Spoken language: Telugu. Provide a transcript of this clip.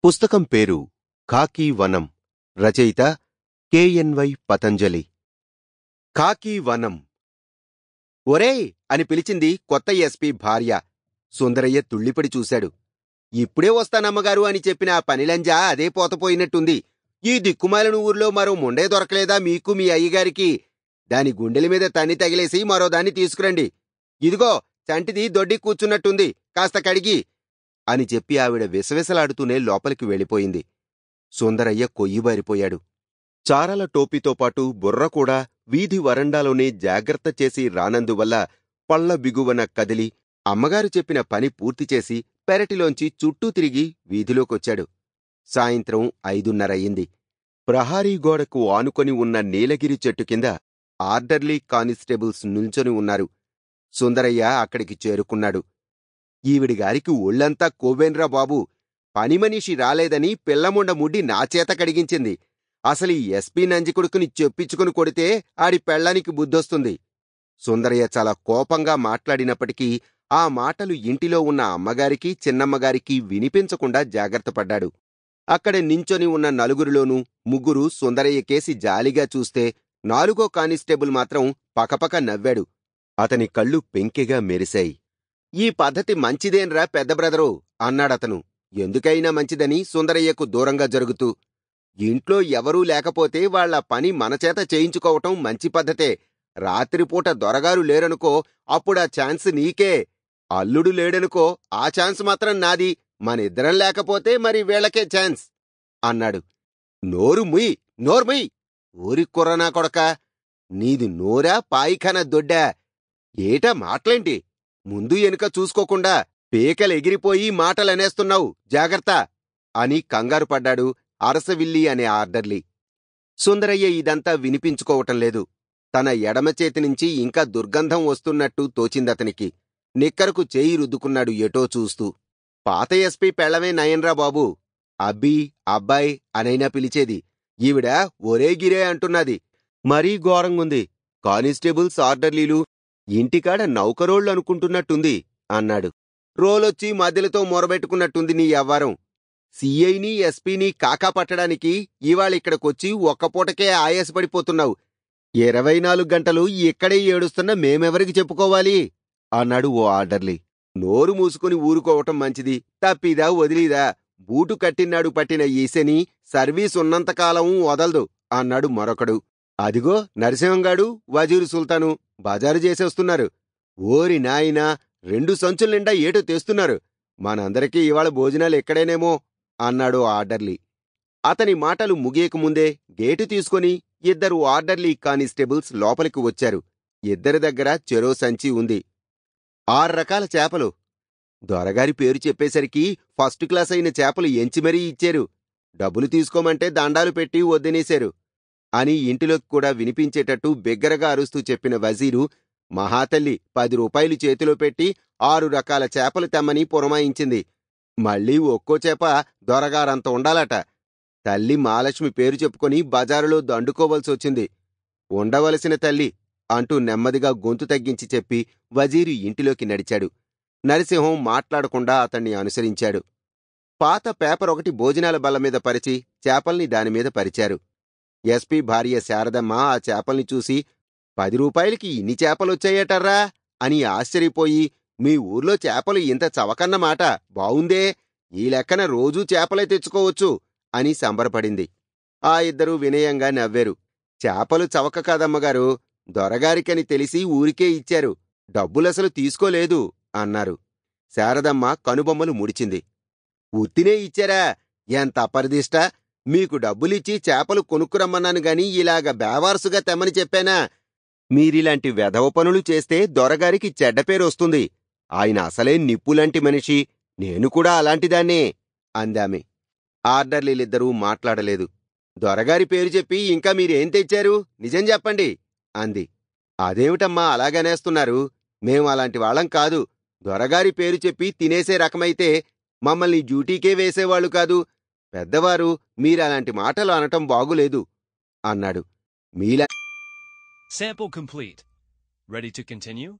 పుస్తకం పేరు ఖాకీ వనం. రచయిత కె.ఎన్.వై. పతంజలి. ఖాకీ వనం. ఒరేయ్ అని పిలిచింది కొత్త ఎస్పీ భార్య. సుందరయ్య తుళ్ళిపడి చూశాడు. ఇప్పుడే వస్తానమ్మగారు అని చెప్పిన ఆ పనిలంజా అదే పోతపోయినట్టుంది. ఈ దిక్కుమాలిన ఊర్లో మరో ముండే దొరకలేదా మీకు మీ అయ్యగారికి? దాని గుండెల మీద తన్ని తగిలేసి మరో దాన్ని తీసుకురండి. ఇదిగో చంటిది దొడ్డి కూర్చున్నట్టుంది, కాస్త కడిగి అని చెప్పి ఆవిడ విసవిసలాడుతూనే లోపలికి వెళ్ళిపోయింది. సుందరయ్య కొయ్యిబారిపోయాడు. చారల టోపీతో పాటు బుర్ర కూడా వీధి వరండాలోనే జాగ్రత్త చేసి రానందువల్ల పళ్ల బిగువన కదిలి అమ్మగారు చెప్పిన పని పూర్తిచేసి పెరటిలోంచి చుట్టూ తిరిగి వీధిలోకొచ్చాడు. సాయంత్రం 5:30 అయింది. ప్రహారీ గోడకు ఆనుకొని ఉన్న నీలగిరి చెట్టు కింద ఆర్డర్లీ కానిస్టేబుల్స్ నిల్చొని ఉన్నారు. సుందరయ్య అక్కడికి చేరుకున్నాడు. ఈవిడిగారికి ఒళ్లంతా కొవ్వేన్రా బాబూ, పనిమనిషి రాలేదని పిల్లముండ ముడ్డి నాచేత కడిగించింది. అసలీ ఎస్పీ నంజికొడుకుని చెప్పించుకుని కొడితే ఆడి పెళ్ళానికి బుద్ధొస్తుంది. సుందరయ్య చాలా కోపంగా మాట్లాడినప్పటికీ ఆ మాటలు ఇంటిలో ఉన్న అమ్మగారికి చిన్నమ్మగారికి వినిపించకుండా జాగ్రత్తపడ్డాడు. అక్కడ నించొని ఉన్న నలుగురిలోనూ ముగ్గురు సుందరయ్య కేసి జాలిగా చూస్తే 4గో కానిస్టేబుల్ మాత్రం పకపక నవ్వాడు. అతని కళ్ళు పెంకెగా మెరిశాయి. ఈ పద్ధతి మంచిదేన్రా పెద్ద బ్రదరు అన్నాడతను. ఎందుకైనా మంచిదని సుందరయ్యకు దూరంగా జరుగుతూ. ఇంట్లో ఎవరూ లేకపోతే వాళ్ల పని మనచేత చేయించుకోవటం మంచి పద్ధతే. రాత్రిపూట దొరగారు లేరనుకో, అప్పుడా ఛాన్స్ నీకే. అల్లుడు లేడనుకో, ఆ ఛాన్స్ మాత్రం నాది. మనిద్దరం లేకపోతే మరి వీళ్లకే ఛాన్స్ అన్నాడు. నోర్ముయ్ ఊరి కుర్రనా కొడకా, నీది నోరా పాయిఖానా దొడ్డా? ఏటా మాటలేంటి? ముందు ఎనుక చూసుకోకుండా పేకలెగిరిపోయి మాటలనేస్తున్నావు, జాగ్రత్త అని కంగారు పడ్డాడు అరసవిల్లి అనే ఆర్డర్లీ. సుందరయ్య ఇదంతా వినిపించుకోవటం లేదు. తన ఎడమచేతినుంచి ఇంకా దుర్గంధం వస్తున్నట్టు తోచిందతనికి. నిక్కరకు చేయి రుద్దుకున్నాడు ఎటో చూస్తూ. పాత ఎస్పీ పెళ్లమే నయన్రా బాబూ, అబ్బీ అబ్బాయ్ అనైనా పిలిచేది. ఈవిడ ఒరే గిరే అంటున్నది. మరీ ఘోరంగుంది. కానిస్టేబుల్స్ ఆర్డర్లీలు ఇంటికాడ నౌకరోళ్లనుకుంటున్నట్టుంది అన్నాడు. రోలొచ్చి మధ్యలతో మొరబెట్టుకున్నట్టుంది నీ యవ్వారం. సీఐని ఎస్పీని కాకా పట్టడానికి ఇవాళిక్కడికొచ్చి ఒక్కపూటకే ఆయాసపడిపోతున్నావు. 24 గంటలు ఇక్కడే ఏడుస్తున్న మేమెవరికి చెప్పుకోవాలి అన్నాడు ఓ ఆర్డర్లీ. నోరు మూసుకుని ఊరుకోవటం మంచిది, తప్పిదా వదిలీదా? బూటు కట్టినాడు పట్టిన ఈసెని సర్వీసున్నంతకాలం వదలదు అన్నాడు మరొకడు. అదిగో నరసింహంగాడు, వజీరు సుల్తాను బజారు చేసేస్తున్నారు. ఓరి నాయనా, 2 సంచుల నిండా ఏటో తెస్తున్నారు. మనందరికీ ఇవాళ భోజనాలు ఎక్కడేనేమో అన్నాడు ఆర్డర్లీ. అతని మాటలు ముగియకముందే గేటు తీసుకుని 2 ఆర్డర్లీ కానిస్టేబుల్స్ లోపలికి వచ్చారు. ఇద్దరి దగ్గర చెరో సంచి ఉంది. 6 రకాల చేపలు. దొరగారి పేరు చెప్పేసరికి ఫస్ట్ క్లాస్ అయిన చేపలు ఎంచి మరీ ఇచ్చారు. డబ్బులు తీసుకోమంటే దండాలు పెట్టి వద్దనేశారు అని ఇంటిలోకి కూడా వినిపించేటట్టు బిగ్గరగా అరుస్తూ చెప్పిన వజీరు మహాతల్లి 10 రూపాయలు చేతిలో పెట్టి 6 రకాల చేపలు తెమ్మని పురమాయించింది. మళ్ళీ ఒక్కో చేప దొరగారంత ఉండాలట. తల్లి మహాలక్ష్మి పేరు చెప్పుకొని బజారులో దండుకోవలసొచ్చింది. ఉండవలసిన తల్లి అంటూ నెమ్మదిగా గొంతు తగ్గించి చెప్పి వజీరు ఇంటిలోకి నడిచాడు. నరసింహం మాట్లాడకుండా అతన్ని అనుసరించాడు. పాత పేపర్ ఒకటి భోజనాల బల్లమీద పరిచి చేపల్ని దానిమీద పరిచారు. ఎస్పీ భార్య శారదమ్మ ఆ చేపల్ని చూసి 10 రూపాయలకి ఇన్ని చేపలొచ్చాయటర్రా అని ఆశ్చర్యపోయి, మీ ఊర్లో చేపలు ఇంత చవకన్నమాట, బావుందే, ఈ లెక్కన రోజూ చేపలే తెచ్చుకోవచ్చు అని సంబరపడింది. ఆ ఇద్దరూ వినయంగా నవ్వారు. చేపలు చవక కాదమ్మగారు, దొరగారికని తెలిసి ఊరికే ఇచ్చారు, డబ్బులసలు తీసుకోలేదు అన్నారు. శారదమ్మ కనుబొమ్మలు ముడిచింది. ఉత్తినే ఇచ్చారా? ఎంత అపరిదిష్ట! మీకు డబ్బులిచ్చి చేపలు కొనుక్కురమ్మన్నాను గాని ఇలాగ బేవారసుగా తెమ్మని చెప్పానా? మీరిలాంటి వెధవ పనులు చేస్తే దొరగారికి చెడ్డపేరొస్తుంది. ఆయన అసలే నిప్పులాంటి మనిషి, నేను కూడా అలాంటిదాన్నే అందామె. ఆర్డర్లీలిద్దరూ మాట్లాడలేదు. దొరగారి పేరు చెప్పి ఇంకా మీరేం తెచ్చారు, నిజం చెప్పండి అంది. అదేమిటమ్మా అలాగనేస్తున్నారు? మేం అలాంటి వాళ్ళం కాదు. దొరగారి పేరు చెప్పి తినేసే రకమైతే మమ్మల్ని డ్యూటీకే వేసేవాళ్లు కాదు. పెద్దవారు, మీరలాంటి మాటలు అనటం బాగులేదు అన్నాడు. మీలా Sample complete. Ready to continue?